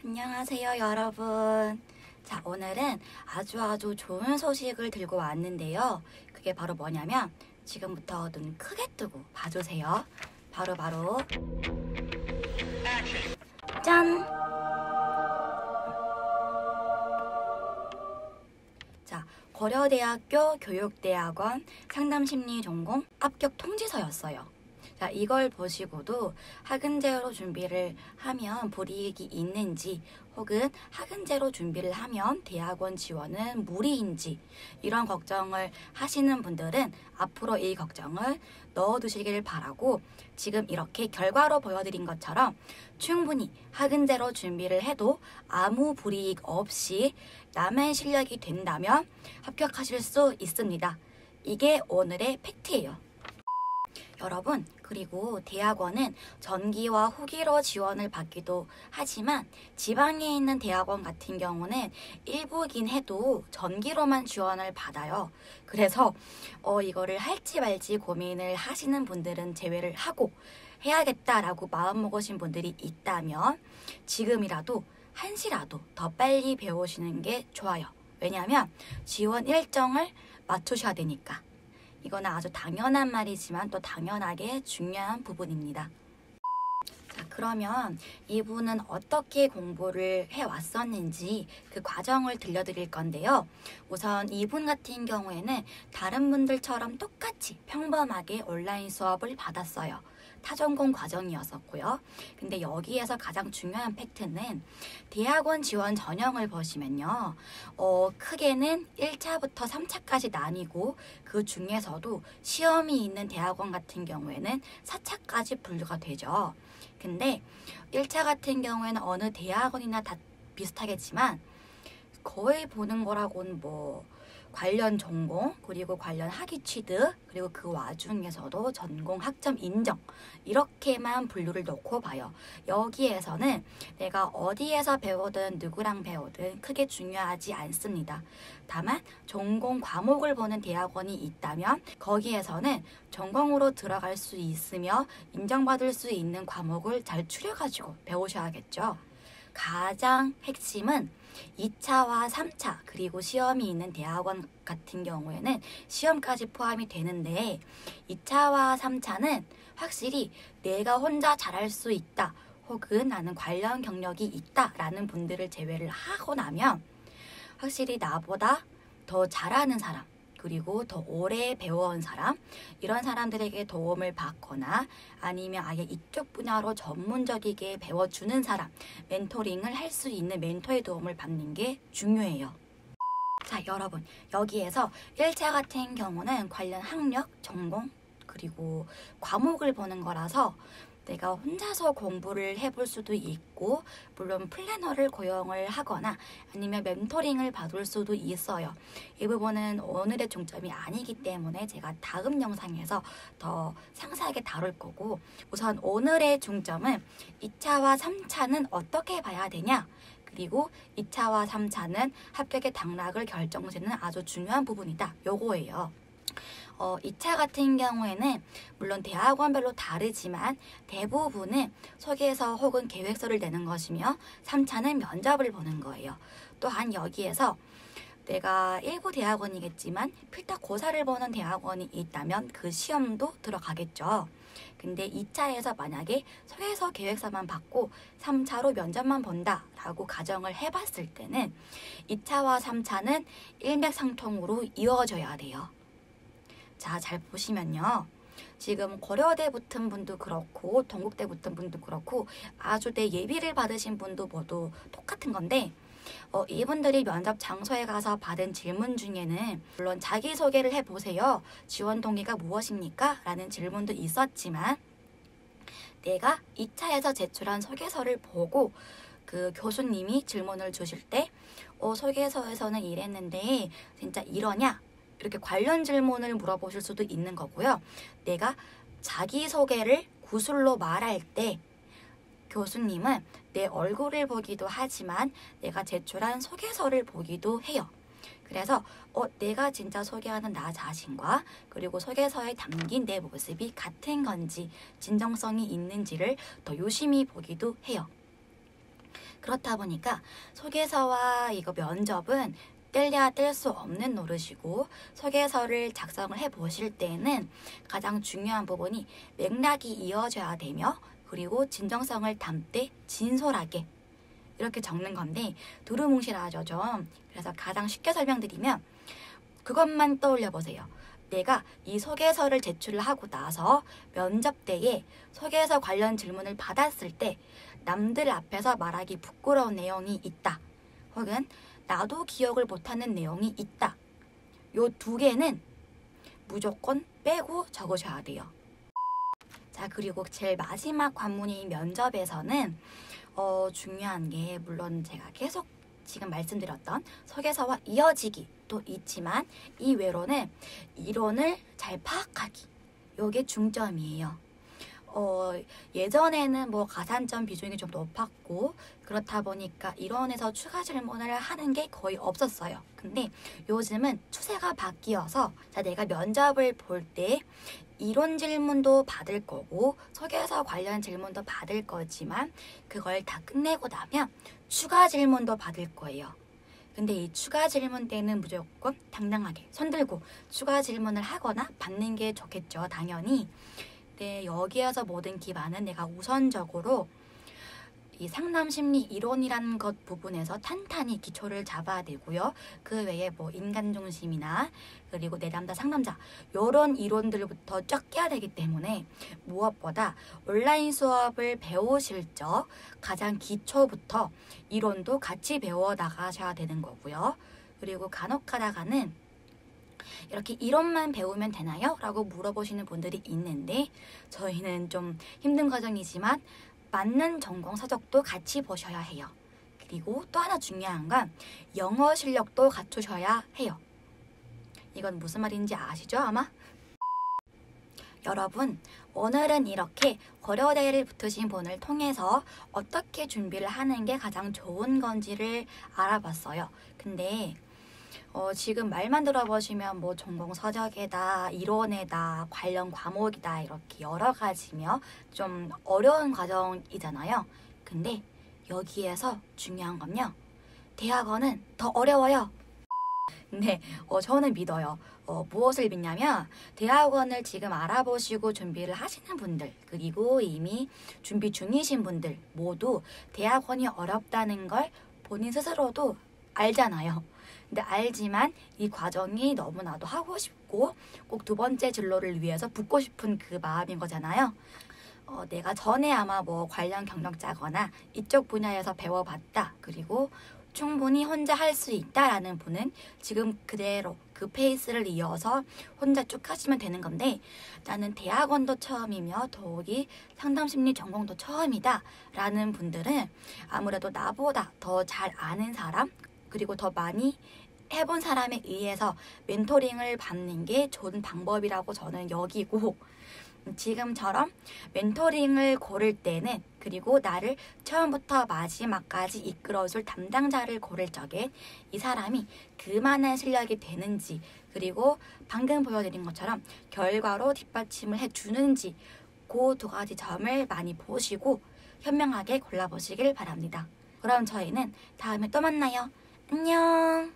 안녕하세요, 여러분. 자, 오늘은 아주 좋은 소식을 들고 왔는데요. 그게 바로 뭐냐면 지금부터 눈 크게 뜨고 봐주세요. 바로 짠! 자, 고려대학교 교육대학원 상담심리 전공 합격 통지서였어요. 자, 이걸 보시고도 학은제로 준비를 하면 불이익이 있는지 혹은 학은제로 준비를 하면 대학원 지원은 무리인지 이런 걱정을 하시는 분들은 앞으로 이 걱정을 넣어두시길 바라고, 지금 이렇게 결과로 보여드린 것처럼 충분히 학은제로 준비를 해도 아무 불이익 없이 남의 실력이 된다면 합격하실 수 있습니다. 이게 오늘의 팩트예요. 여러분, 그리고 대학원은 전기와 후기로 지원을 받기도 하지만 지방에 있는 대학원 같은 경우는 일부긴 해도 전기로만 지원을 받아요. 그래서 이거를 할지 말지 고민을 하시는 분들은 제외를 하고 해야겠다라고 마음먹으신 분들이 있다면 지금이라도 한시라도 더 빨리 배우시는 게 좋아요. 왜냐하면 지원 일정을 맞추셔야 되니까. 이거는 아주 당연한 말이지만 또 당연하게 중요한 부분입니다. 자, 그러면 이분은 어떻게 공부를 해왔었는지 그 과정을 들려드릴 건데요. 우선 이분 같은 경우에는 다른 분들처럼 똑같이 평범하게 온라인 수업을 받았어요. 타전공 과정이었었고요. 근데 여기에서 가장 중요한 팩트는 대학원 지원 전형을 보시면요. 크게는 1차부터 3차까지 나뉘고 그 중에서도 시험이 있는 대학원 같은 경우에는 4차까지 분류가 되죠. 근데 1차 같은 경우에는 어느 대학원이나 다 비슷하겠지만 거의 보는 거라고는 관련 전공, 그리고 관련 학위 취득, 그리고 그 와중에서도 전공 학점 인정 이렇게만 분류를 놓고 봐요. 여기에서는 내가 어디에서 배우든 누구랑 배우든 크게 중요하지 않습니다. 다만 전공 과목을 보는 대학원이 있다면 거기에서는 전공으로 들어갈 수 있으며 인정받을 수 있는 과목을 잘 추려가지고 배우셔야겠죠. 가장 핵심은 2차와 3차 그리고 시험이 있는 대학원 같은 경우에는 시험까지 포함이 되는데 2차와 3차는 확실히 내가 혼자 잘할 수 있다 혹은 나는 관련 경력이 있다 라는 분들을 제외를 하고 나면 확실히 나보다 더 잘하는 사람 그리고 더 오래 배워온 사람, 이런 사람들에게 도움을 받거나 아니면 아예 이쪽 분야로 전문적이게 배워주는 사람, 멘토링을 할 수 있는 멘토의 도움을 받는 게 중요해요. 자, 여러분, 여기에서 1차 같은 경우는 관련 학력, 전공, 그리고 과목을 보는 거라서 내가 혼자서 공부를 해볼 수도 있고, 물론 플래너를 고용을 하거나 아니면 멘토링을 받을 수도 있어요. 이 부분은 오늘의 중점이 아니기 때문에 제가 다음 영상에서 더 상세하게 다룰 거고, 우선 오늘의 중점은 2차와 3차는 어떻게 봐야 되냐, 그리고 2차와 3차는 합격의 당락을 결정짓는 아주 중요한 부분이다. 요거예요. 2차 같은 경우에는 물론 대학원별로 다르지만 대부분은 소개서 혹은 계획서를 내는 것이며 3차는 면접을 보는 거예요. 또한 여기에서 내가 일부 대학원이겠지만 필터고사를 보는 대학원이 있다면 그 시험도 들어가겠죠. 근데 2차에서 만약에 소개서 계획서만 받고 3차로 면접만 본다라고 가정을 해봤을 때는 2차와 3차는 일맥상통으로 이어져야 돼요. 자, 잘 보시면요. 지금 고려대 붙은 분도 그렇고 동국대 붙은 분도 그렇고 아주 내 예비를 받으신 분도 모두 똑같은 건데 이분들이 면접 장소에 가서 받은 질문 중에는 물론 자기소개를 해보세요. 지원 동기가 무엇입니까? 라는 질문도 있었지만 내가 2차에서 제출한 소개서를 보고 그 교수님이 질문을 주실 때 소개서에서는 이랬는데 진짜 이러냐? 이렇게 관련 질문을 물어보실 수도 있는 거고요. 내가 자기소개를 구술로 말할 때 교수님은 내 얼굴을 보기도 하지만 내가 제출한 소개서를 보기도 해요. 그래서 내가 진짜 소개하는 나 자신과 그리고 소개서에 담긴 내 모습이 같은 건지 진정성이 있는지를 더 유심히 보기도 해요. 그렇다 보니까 소개서와 이거 면접은 뗄래야 뗄 수 없는 노릇이고, 소개서를 작성을 해 보실 때는 가장 중요한 부분이 맥락이 이어져야 되며, 그리고 진정성을 담되 진솔하게 이렇게 적는 건데 두루뭉실하죠 좀. 그래서 가장 쉽게 설명드리면 그것만 떠올려 보세요. 내가 이 소개서를 제출을 하고 나서 면접 때에 소개서 관련 질문을 받았을 때 남들 앞에서 말하기 부끄러운 내용이 있다, 혹은 나도 기억을 못하는 내용이 있다. 요 두 개는 무조건 빼고 적으셔야 돼요. 자, 그리고 제일 마지막 관문인 면접에서는 중요한 게, 물론 제가 계속 지금 말씀드렸던 소개서와 이어지기도 있지만 이외로는 이론을 잘 파악하기, 요게 중점이에요. 예전에는 뭐 가산점 비중이 좀 높았고 그렇다 보니까 이론에서 추가 질문을 하는 게 거의 없었어요. 근데 요즘은 추세가 바뀌어서, 자, 내가 면접을 볼 때 이론 질문도 받을 거고 소개서 관련 질문도 받을 거지만 그걸 다 끝내고 나면 추가 질문도 받을 거예요. 근데 이 추가 질문 때는 무조건 당당하게 손들고 추가 질문을 하거나 받는 게 좋겠죠, 당연히. 네, 여기에서 모든 기반은 내가 우선적으로 이 상담심리 이론이라는 것 부분에서 탄탄히 기초를 잡아야 되고요. 그 외에 뭐 인간중심이나 그리고 내담자 상담자 이런 이론들부터 쫙 깨야 되기 때문에 무엇보다 온라인 수업을 배우실 적 가장 기초부터 이론도 같이 배워 나가셔야 되는 거고요. 그리고 간혹 가다가는 이렇게 이론만 배우면 되나요? 라고 물어보시는 분들이 있는데, 저희는 좀 힘든 과정이지만 맞는 전공 서적도 같이 보셔야 해요. 그리고 또 하나 중요한 건 영어 실력도 갖추셔야 해요. 이건 무슨 말인지 아시죠, 아마? 여러분, 오늘은 이렇게 고려대를 붙으신 분을 통해서 어떻게 준비를 하는 게 가장 좋은 건지를 알아봤어요. 근데 지금 말만 들어보시면 뭐 전공 서적에다, 이론에다, 관련 과목이다 이렇게 여러 가지며 좀 어려운 과정이잖아요. 근데 여기에서 중요한 건요, 대학원은 더 어려워요. 네, 저는 믿어요. 무엇을 믿냐면 대학원을 지금 알아보시고 준비를 하시는 분들, 그리고 이미 준비 중이신 분들 모두 대학원이 어렵다는 걸 본인 스스로도 알잖아요. 근데 알지만 이 과정이 너무나도 하고 싶고 꼭 두 번째 진로를 위해서 붙고 싶은 그 마음인 거잖아요. 내가 전에 아마 뭐 관련 경력자거나 이쪽 분야에서 배워봤다, 그리고 충분히 혼자 할 수 있다라는 분은 지금 그대로 그 페이스를 이어서 혼자 쭉 하시면 되는 건데, 나는 대학원도 처음이며 더욱이 상담심리 전공도 처음이다 라는 분들은 아무래도 나보다 더 잘 아는 사람, 그리고 더 많이 해본 사람에 의해서 멘토링을 받는 게 좋은 방법이라고 저는 여기고, 지금처럼 멘토링을 고를 때는, 그리고 나를 처음부터 마지막까지 이끌어줄 담당자를 고를 적에 이 사람이 그만한 실력이 되는지, 그리고 방금 보여드린 것처럼 결과로 뒷받침을 해주는지, 그 두 가지 점을 많이 보시고 현명하게 골라보시길 바랍니다. 그럼 저희는 다음에 또 만나요. 안녕.